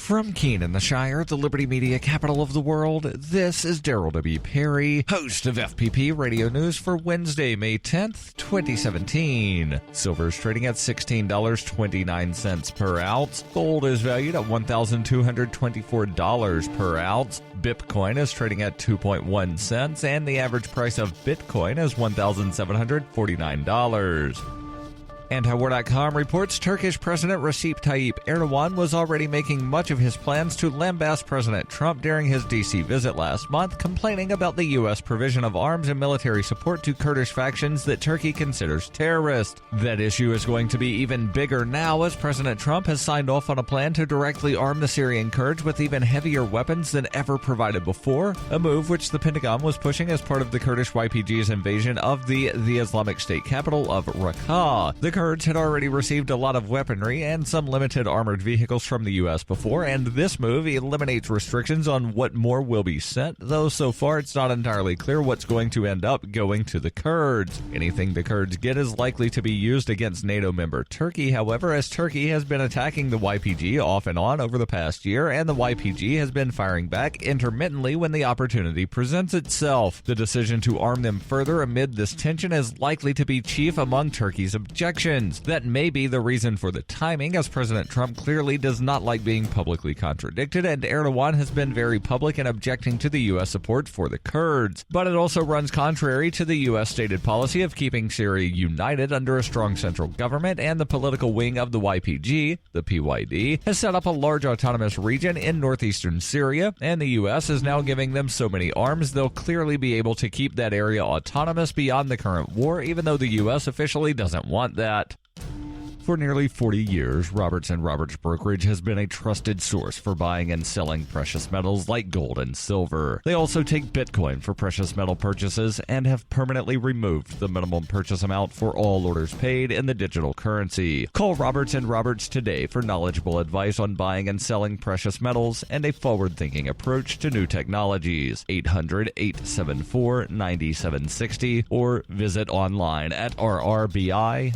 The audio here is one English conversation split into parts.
From Keene in the Shire, the Liberty Media capital of the world, this is Daryl W. Perry, host of FPP Radio News for Wednesday, May 10th, 2017. Silver is trading at $16.29 per ounce. Gold is valued at $1,224 per ounce. Bitcoin is trading at 2.1 cents, and the average price of Bitcoin is $1,749. Antiwar.com reports Turkish President Recep Tayyip Erdogan was already making much of his plans to lambast President Trump during his D.C. visit last month, complaining about the U.S. provision of arms and military support to Kurdish factions that Turkey considers terrorist. That issue is going to be even bigger now, as President Trump has signed off on a plan to directly arm the Syrian Kurds with even heavier weapons than ever provided before, a move which the Pentagon was pushing as part of the Kurdish YPG's invasion of the Islamic State capital of Raqqa. The Kurds had already received a lot of weaponry and some limited armored vehicles from the U.S. before, and this move eliminates restrictions on what more will be sent, though so far it's not entirely clear what's going to end up going to the Kurds. Anything the Kurds get is likely to be used against NATO member Turkey, however, as Turkey has been attacking the YPG off and on over the past year, and the YPG has been firing back intermittently when the opportunity presents itself. The decision to arm them further amid this tension is likely to be chief among Turkey's objections. That may be the reason for the timing, as President Trump clearly does not like being publicly contradicted, and Erdogan has been very public in objecting to the U.S. support for the Kurds. But it also runs contrary to the U.S. stated policy of keeping Syria united under a strong central government, and the political wing of the YPG, the PYD, has set up a large autonomous region in northeastern Syria, and the U.S. is now giving them so many arms they'll clearly be able to keep that area autonomous beyond the current war, even though the U.S. officially doesn't want that. For nearly 40 years, Roberts & Roberts Brokerage has been a trusted source for buying and selling precious metals like gold and silver. They also take Bitcoin for precious metal purchases and have permanently removed the minimum purchase amount for all orders paid in the digital currency. Call Roberts & Roberts today for knowledgeable advice on buying and selling precious metals and a forward-thinking approach to new technologies. 800-874-9760 or visit online at rrbi.co.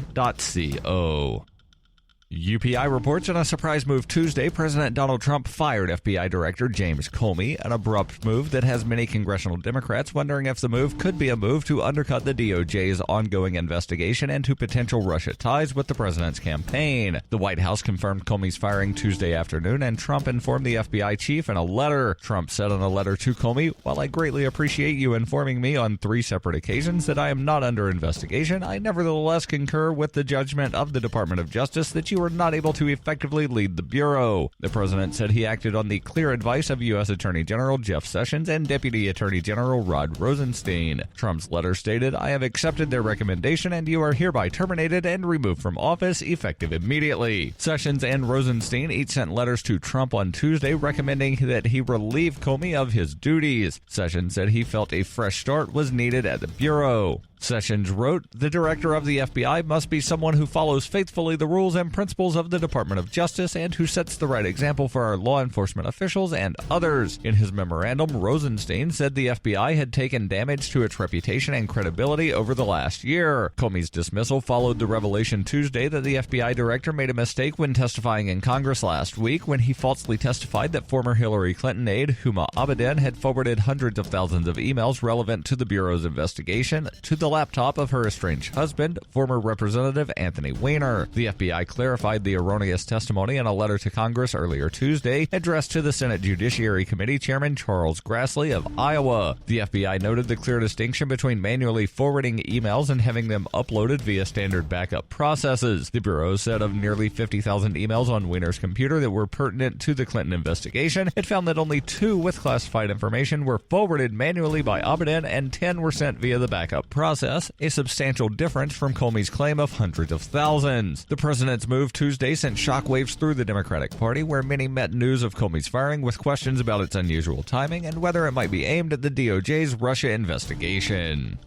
UPI reports in a surprise move Tuesday, President Donald Trump fired FBI Director James Comey, an abrupt move that has many congressional Democrats wondering if the move could be a move to undercut the DOJ's ongoing investigation into potential Russia ties with the president's campaign. The White House confirmed Comey's firing Tuesday afternoon, and Trump informed the FBI chief in a letter. Trump said in a letter to Comey, "While I greatly appreciate you informing me on 3 separate occasions that I am not under investigation, I nevertheless concur with the judgment of the Department of Justice that you were not able to effectively lead the Bureau." The president said he acted on the clear advice of U.S. Attorney General Jeff Sessions and Deputy Attorney General Rod Rosenstein. Trump's letter stated, "I have accepted their recommendation and you are hereby terminated and removed from office effective immediately." Sessions and Rosenstein each sent letters to Trump on Tuesday recommending that he relieve Comey of his duties. Sessions said he felt a fresh start was needed at the Bureau. Sessions wrote, "The director of the FBI must be someone who follows faithfully the rules and principles of the Department of Justice and who sets the right example for our law enforcement officials and others." In his memorandum, Rosenstein said the FBI had taken damage to its reputation and credibility over the last year. Comey's dismissal followed the revelation Tuesday that the FBI director made a mistake when testifying in Congress last week when he falsely testified that former Hillary Clinton aide Huma Abedin had forwarded hundreds of thousands of emails relevant to the Bureau's investigation to the laptop of her estranged husband, former Representative Anthony Weiner. The FBI clarified the erroneous testimony in a letter to Congress earlier Tuesday, addressed to the Senate Judiciary Committee Chairman Charles Grassley of Iowa. The FBI noted the clear distinction between manually forwarding emails and having them uploaded via standard backup processes. The Bureau said of nearly 50,000 emails on Weiner's computer that were pertinent to the Clinton investigation, it found that only 2 with classified information were forwarded manually by Abedin and 10 were sent via the backup process, a substantial difference from Comey's claim of hundreds of thousands. The president's move Tuesday sent shockwaves through the Democratic Party, where many met news of Comey's firing with questions about its unusual timing and whether it might be aimed at the DOJ's Russia investigation.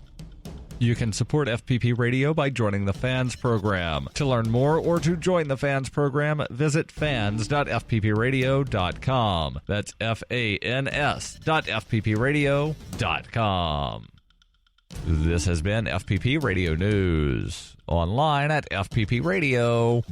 You can support FPP Radio by joining the Fans program. To learn more or to join the Fans program, visit fans.fppradio.com. That's fans.fppradio.com. This has been FPP Radio News, online at fppradio.com.